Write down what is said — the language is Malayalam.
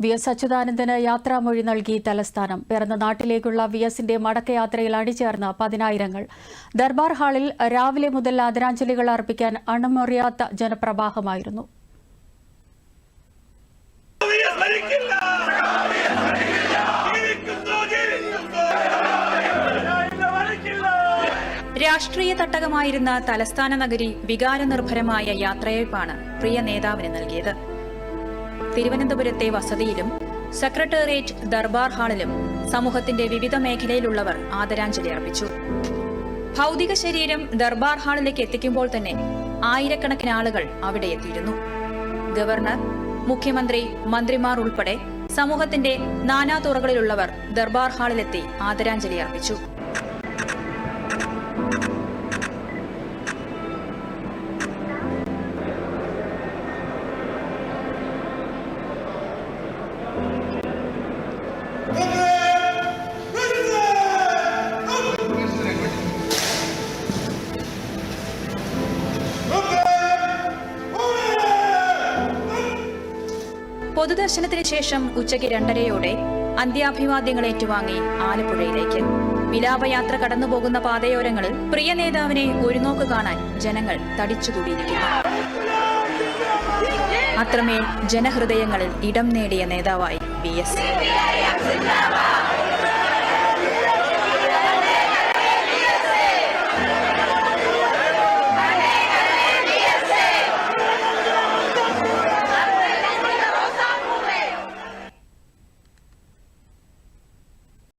വി.എസ്. അച്യുതാനന്ദന് യാത്രാമൊഴി നൽകി തലസ്ഥാനം. പിറന്ന നാട്ടിലേക്കുള്ള വി.എസിന്റെ മടക്കയാത്രയിൽ അണിചേർന്ന പതിനായിരങ്ങൾ. ദർബാർ ഹാളിൽ രാവിലെ മുതൽ ആദരാഞ്ജലികൾ അർപ്പിക്കാൻ അണമുറിയാത്ത ജനപ്രവാഹമായിരുന്നു. രാഷ്ട്രീയ തട്ടകമായിരുന്ന തലസ്ഥാന നഗരി വികാരനിർഭരമായ യാത്രയയപ്പാണ് പ്രിയ നേതാവിന് നൽകിയത്. തിരുവനന്തപുരത്തെ വസതിയിലും സെക്രട്ടേറിയറ്റ്, ദർബാർ ഹാളിലും സമൂഹത്തിന്റെ വിവിധ മേഖലയിലുള്ളവർ ആദരാഞ്ജലി അർപ്പിച്ചു. ഭൗതിക ശരീരം ദർബാർ ഹാളിലേക്ക് എത്തിക്കുമ്പോൾ തന്നെ ആയിരക്കണക്കിന് ആളുകൾ അവിടെ എത്തിയിരുന്നു. ഗവർണർ, മുഖ്യമന്ത്രി, മന്ത്രിമാർ ഉൾപ്പെടെ സമൂഹത്തിന്റെ നാനാതുറകളിലുള്ളവർ ദർബാർ ഹാളിലെത്തി ആദരാഞ്ജലി അർപ്പിച്ചു. പൊതുദർശനത്തിന് ശേഷം ഉച്ചയ്ക്ക് 2:30 അന്ത്യാഭിവാദ്യങ്ങൾ ഏറ്റുവാങ്ങി ആലപ്പുഴയിലേക്ക്. വിലാപയാത്ര കടന്നുപോകുന്ന പാതയോരങ്ങളിൽ പ്രിയ നേതാവിനെ ഒരു നോക്ക് കാണാൻ ജനങ്ങൾ തടിച്ചുകൂടിയിരിക്കുന്നു. അത്രമേൽ ജനഹൃദയങ്ങളിൽ ഇടം നേടിയ നേതാവായി വി.എസ്.